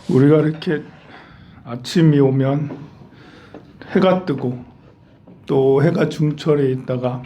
우리가 이렇게 아침이 오면 해가 뜨고 또 해가 중천에 있다가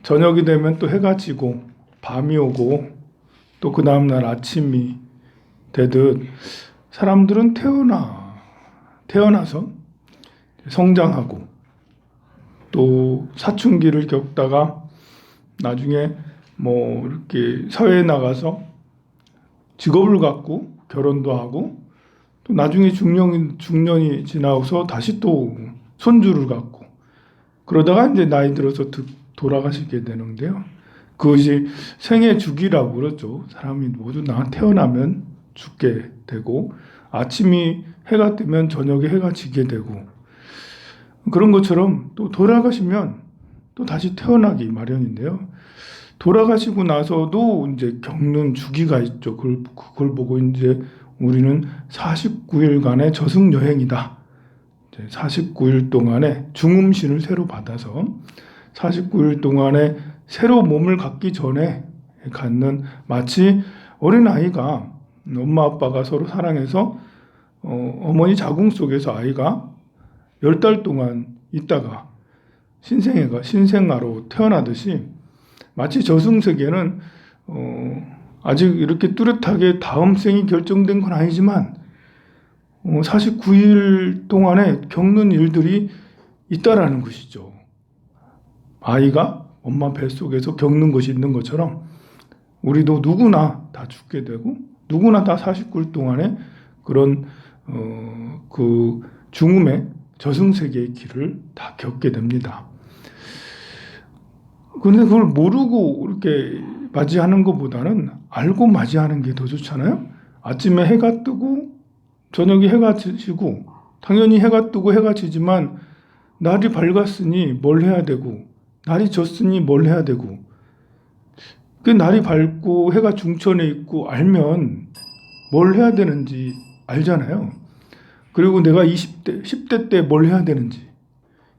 저녁이 되면 또 해가 지고 밤이 오고 또 그 다음날 아침이 되듯 사람들은 태어나서 성장하고 또 사춘기를 겪다가 나중에 뭐 이렇게 사회에 나가서 직업을 갖고 결혼도 하고 또 나중에 중년이 지나서 다시 또 손주를 갖고 그러다가 이제 나이 들어서 돌아가시게 되는데요. 그것이 생애 주기라고 그러죠. 사람이 모두 태어나면 죽게 되고 아침이 해가 뜨면 저녁에 해가 지게 되고 그런 것처럼 또 돌아가시면 또 다시 태어나기 마련인데요. 돌아가시고 나서도 이제 겪는 주기가 있죠. 그걸 보고 이제 우리는 49일간의 저승 여행이다. 49일 동안에 중음신을 새로 받아서 49일 동안에 새로 몸을 갖기 전에 갖는 마치 어린아이가 엄마 아빠가 서로 사랑해서 어머니 자궁 속에서 아이가 10달 동안 있다가 신생아로 태어나듯이 마치 저승세계는 아직 이렇게 뚜렷하게 다음 생이 결정된 건 아니지만 49일 동안에 겪는 일들이 있다라는 것이죠. 아이가 엄마 뱃속에서 겪는 것이 있는 것처럼 우리도 누구나 다 죽게 되고 누구나 다 49일 동안에 그런 그 중음의 저승세계의 길을 다 겪게 됩니다. 근데 그걸 모르고 이렇게 맞이하는 것보다는 알고 맞이하는 게 더 좋잖아요. 아침에 해가 뜨고 저녁에 해가 지고 당연히 해가 뜨고 해가 지지만 날이 밝았으니 뭘 해야 되고 날이 졌으니 뭘 해야 되고 그 날이 밝고 해가 중천에 있고 알면 뭘 해야 되는지 알잖아요. 그리고 내가 20대, 10대 때 뭘 해야 되는지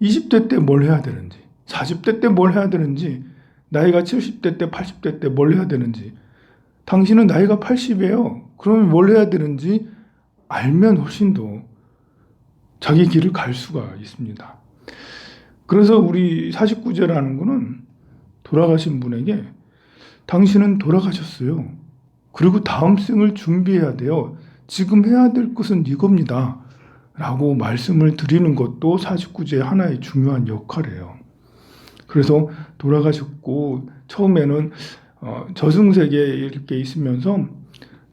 20대 때 뭘 해야 되는지 40대 때 뭘 해야 되는지 나이가 70대 때 80대 때 뭘 해야 되는지 당신은 나이가 80이에요. 그러면 뭘 해야 되는지 알면 훨씬 더 자기 길을 갈 수가 있습니다. 그래서 우리 49제라는 거는 돌아가신 분에게 당신은 돌아가셨어요. 그리고 다음 생을 준비해야 돼요. 지금 해야 될 것은 이겁니다. 라고 말씀을 드리는 것도 49제의 하나의 중요한 역할이에요. 그래서 돌아가셨고 처음에는 저승세계에 이렇게 있으면서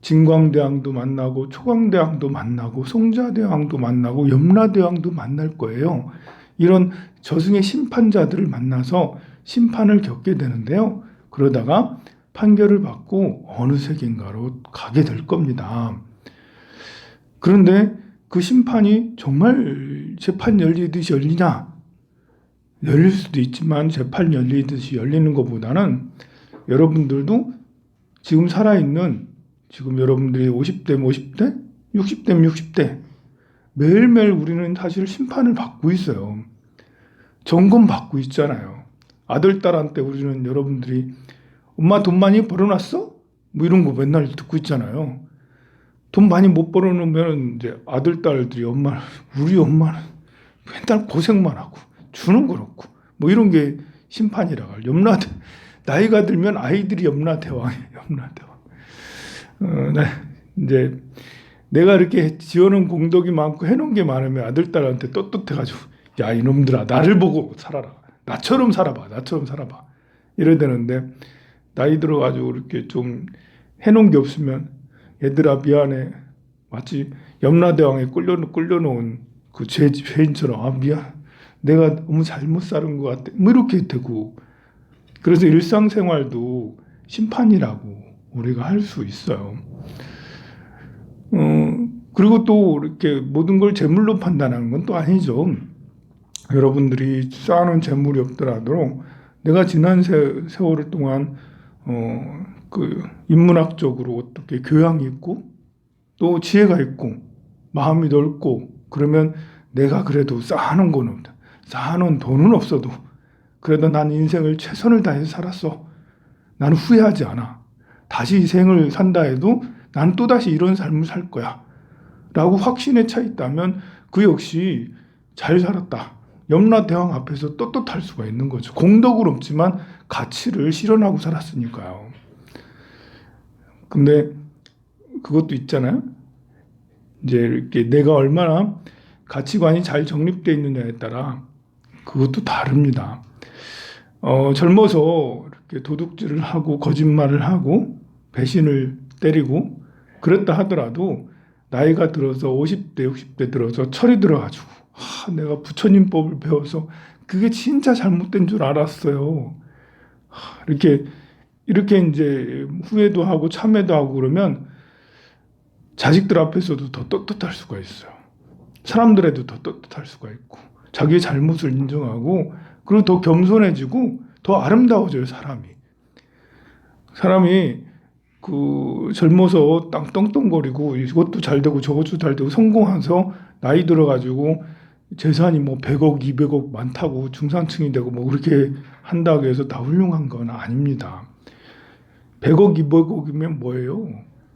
진광대왕도 만나고 초광대왕도 만나고 송자대왕도 만나고 염라대왕도 만날 거예요. 이런 저승의 심판자들을 만나서 심판을 겪게 되는데요. 그러다가 판결을 받고 어느 세계인가로 가게 될 겁니다. 그런데 그 심판이 정말 재판 열리듯이 열리냐? 열릴 수도 있지만 재판 열리듯이 열리는 것보다는 여러분들도 지금 살아있는 지금 여러분들이 50대면 50대, 60대면 60대 매일매일 우리는 사실 심판을 받고 있어요. 점검받고 있잖아요. 아들, 딸한테 우리는 여러분들이 엄마 돈 많이 벌어놨어? 뭐 이런 거 맨날 듣고 있잖아요. 돈 많이 못 벌어놓으면 이제 아들, 딸들이 우리 엄마는 맨날 고생만 하고 주는 건 없고 뭐 이런 게 심판이라고 할 나이가 들면 아이들이 염라대왕이에요. 염라대왕. 네. 이제 내가 이렇게 지어놓은 공덕이 많고 해놓은 게 많으면 아들, 딸한테 떳떳해가지고 야 이놈들아 나를 보고 살아라. 나처럼 살아봐. 이래야 되는데 나이 들어가지고 이렇게 좀 해놓은 게 없으면 얘들아 미안해. 마치 염라대왕에 끌려놓은 그 죄인처럼 아 미안. 내가 너무 잘못 사는 것 같아. 뭐 이렇게 되고 그래서 일상생활도 심판이라고 우리가 할 수 있어요. 그리고 또 이렇게 모든 걸 재물로 판단하는 건 또 아니죠. 여러분들이 쌓아놓은 재물이 없더라도 내가 지난 세월 동안 그 인문학적으로 어떻게 교양이 있고 또 지혜가 있고 마음이 넓고 그러면 내가 그래도 쌓아놓은 돈은 없어도 그래도 난 인생을 최선을 다해서 살았어. 나는 후회하지 않아. 다시 이 생을 산다 해도 난 또다시 이런 삶을 살 거야 라고 확신에 차 있다면 그 역시 잘 살았다. 염라대왕 앞에서 떳떳할 수가 있는 거죠. 공덕은 없지만 가치를 실현하고 살았으니까요. 근데 그것도 있잖아요. 이제 이렇게 내가 얼마나 가치관이 잘 정립되어 있느냐에 따라 그것도 다릅니다. 젊어서 이렇게 도둑질을 하고 거짓말을 하고 배신을 때리고 그랬다 하더라도 나이가 들어서 50대, 60대 들어서 철이 들어가지고 내가 부처님법을 배워서 그게 진짜 잘못된 줄 알았어요. 이렇게 이제 후회도 하고 참회도 하고 그러면 자식들 앞에서도 더 떳떳할 수가 있어요. 사람들에도 더 떳떳할 수가 있고 자기의 잘못을 인정하고 그리고 더 겸손해지고 더 아름다워져요. 사람이 그 젊어서 떵떵거리고 이것도 잘 되고 저것도 잘 되고 성공해서 나이 들어가지고 재산이 뭐 100억, 200억 많다고 중산층이 되고 뭐 그렇게 한다고 해서 다 훌륭한 건 아닙니다. 100억, 200억이면 뭐예요?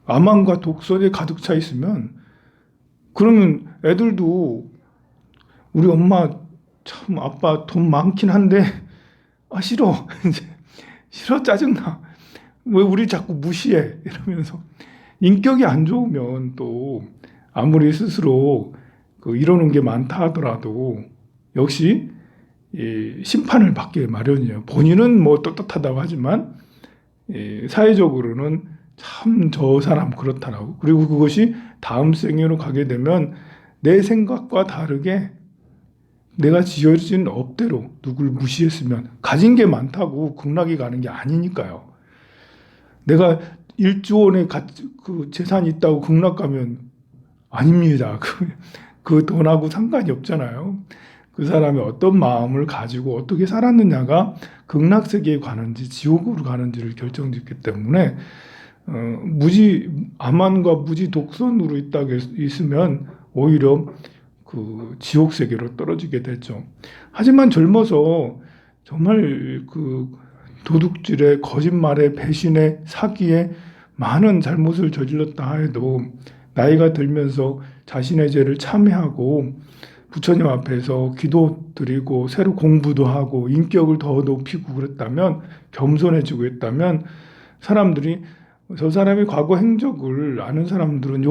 암왕과 독선에 가득 차 있으면 그러면 애들도 우리 엄마 참 아빠 돈 많긴 한데 싫어 이제 싫어 짜증나 왜 우리 자꾸 무시해 이러면서 인격이 안 좋으면 또 아무리 스스로 이러는 게 많다 하더라도 역시 심판을 받게 마련이에요. 본인은 뭐 떳떳하다고 하지만 사회적으로는 참 저 사람 그렇다라고. 그리고 그것이 다음 생애로 가게 되면 내 생각과 다르게 내가 지어진 업대로 누굴 무시했으면 가진 게 많다고 극락이 가는 게 아니니까요. 내가 1조 원의 그 재산이 있다고 극락 가면 아닙니다. 그 돈하고 상관이 없잖아요. 그 사람이 어떤 마음을 가지고 어떻게 살았느냐가 극락세계에 가는지 지옥으로 가는지를 결정짓기 때문에 암환과 무지 독선으로 있으면 오히려 그 지옥 세계로 떨어지게 되죠. 하지만 젊어서 정말 그 도둑질에 거짓말에 배신에 사기에 많은 잘못을 저질렀다 해도 나이가 들면서 자신의 죄를 참회하고 부처님 앞에서 기도 드리고 새로 공부도 하고 인격을 더 높이고 그랬다면 겸손해지고 했다면 사람들이 저 사람의 과거 행적을 아는 사람들은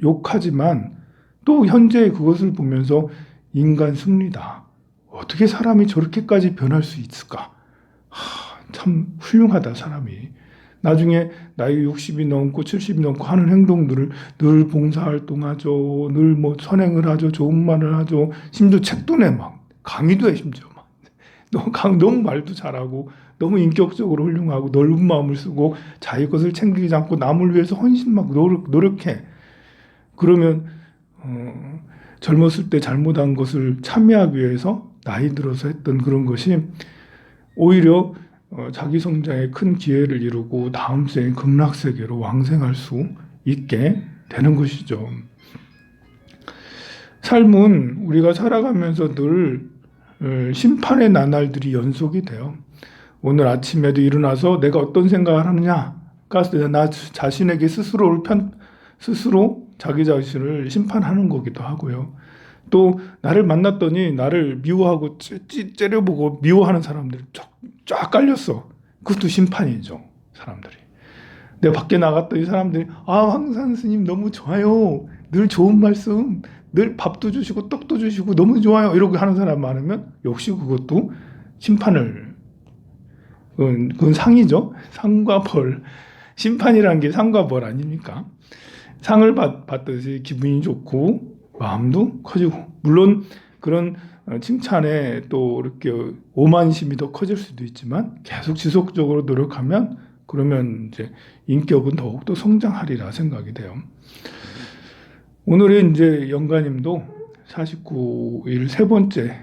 욕하지만 또 현재 그것을 보면서 인간 승리다. 어떻게 사람이 저렇게까지 변할 수 있을까? 참 훌륭하다 사람이. 나중에 나이 60이 넘고 70이 넘고 하는 행동들을 늘 봉사활동하죠. 늘 뭐 선행을 하죠. 좋은 말을 하죠. 심지어 책도 내 막 강의도 해 심지어 막. 너무 말도 잘하고 너무 인격적으로 훌륭하고 넓은 마음을 쓰고 자기 것을 챙기지 않고 남을 위해서 헌신 막 노력해. 그러면 젊었을 때 잘못한 것을 참여하기 위해서 나이 들어서 했던 그런 것이 오히려 자기 성장에 큰 기회를 이루고 다음 생에 극락세계로 왕생할 수 있게 되는 것이죠. 삶은 우리가 살아가면서 늘 심판의 나날들이 연속이 돼요. 오늘 아침에도 일어나서 내가 어떤 생각을 하느냐가 나 자신에게 스스로 자기 자신을 심판하는 거기도 하고요. 또 나를 만났더니 나를 미워하고 째려보고 미워하는 사람들이 쫙 깔렸어. 그것도 심판이죠. 사람들이. 내가 밖에 나갔더니 사람들이 황산 스님 너무 좋아요. 늘 좋은 말씀, 늘 밥도 주시고 떡도 주시고 너무 좋아요. 이러고 하는 사람 많으면 역시 그것도 심판을 그건 상이죠. 상과 벌. 심판이라는 게 상과 벌 아닙니까? 상을 받듯이 기분이 좋고 마음도 커지고 물론 그런 칭찬에 또 이렇게 오만심이 더 커질 수도 있지만 계속 지속적으로 노력하면 그러면 이제 인격은 더욱더 성장하리라 생각이 돼요. 오늘은 이제 영가님도 49일 세 번째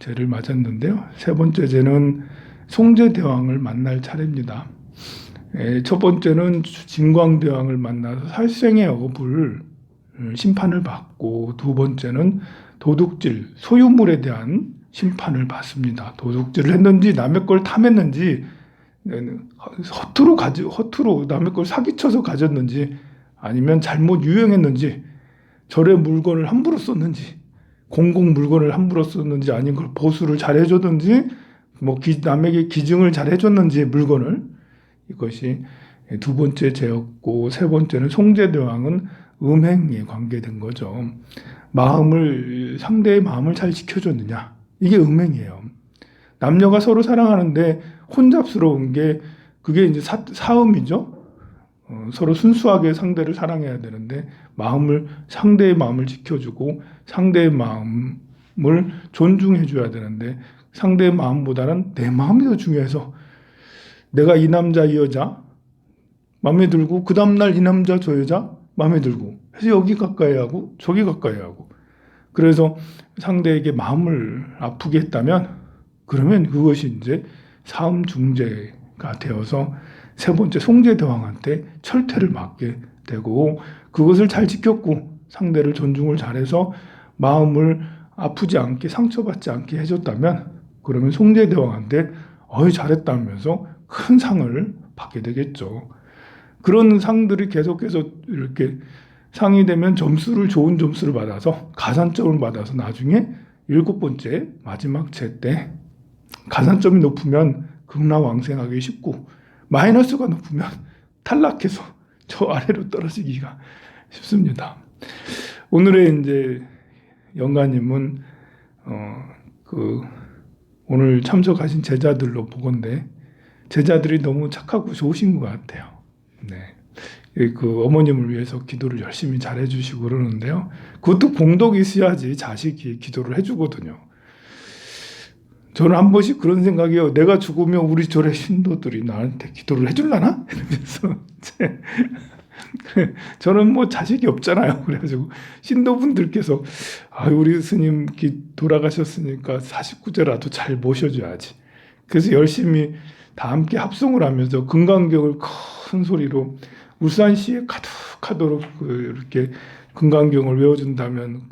제를 맞았는데요. 세 번째 제는 송제대왕을 만날 차례입니다. 첫 번째는 진광대왕을 만나서 살생의 업을 심판을 받고 두 번째는 도둑질, 소유물에 대한 심판을 받습니다. 도둑질을 했는지 남의 걸 탐했는지 허투루 남의 걸 사기쳐서 가졌는지 아니면 잘못 유용했는지, 절의 물건을 함부로 썼는지, 공공 물건을 함부로 썼는지, 아닌 걸 보수를 잘 해줬는지, 뭐 남에게 기증을 잘 해줬는지 물건을, 이것이 두 번째 죄였고, 세 번째는 송제대왕은 음행에 관계된 거죠. 상대의 마음을 잘 지켜줬느냐, 이게 음행이에요. 남녀가 서로 사랑하는데 혼잡스러운 게 그게 이제 사음이죠. 서로 순수하게 상대를 사랑해야 되는데 상대의 마음을 지켜주고 상대의 마음을 존중해줘야 되는데 상대의 마음보다는 내 마음이 더 중요해서 내가 이 남자 이 여자 마음에 들고 그 다음날 이 남자 저 여자 마음에 들고 해서 여기 가까이 하고 저기 가까이 하고, 그래서 상대에게 마음을 아프게 했다면 그러면 그것이 이제 사음중죄가 되어서 세 번째 송제대왕한테 철퇴를 맞게 되고, 그것을 잘 지켰고 상대를 존중을 잘해서 마음을 아프지 않게 상처받지 않게 해줬다면 그러면 송제대왕한테 잘했다면서 큰 상을 받게 되겠죠. 그런 상들이 계속해서 이렇게 상이 되면 좋은 점수를 받아서 가산점을 받아서 나중에 일곱 번째 마지막 죄 때 가산점이 높으면 극락왕생하기 쉽고 마이너스가 높으면 탈락해서 저 아래로 떨어지기가 쉽습니다. 오늘의 이제 영가님은 오늘 참석하신 제자들로 보건대 제자들이 너무 착하고 좋으신 것 같아요. 네. 그 어머님을 위해서 기도를 열심히 잘 해주시고 그러는데요. 그것도 공덕이 있어야지 자식이 기도를 해주거든요. 저는 한 번씩 그런 생각이에요. 내가 죽으면 우리 절의 신도들이 나한테 기도를 해줄라나? 이러면서 저는 뭐 자식이 없잖아요. 그래가지고 신도분들께서 우리 스님 돌아가셨으니까 49제라도 잘 모셔줘야지. 그래서 열심히 다 함께 합송을 하면서 금강경을 큰 소리로 울산시에 가득하도록 이렇게 금강경을 외워준다면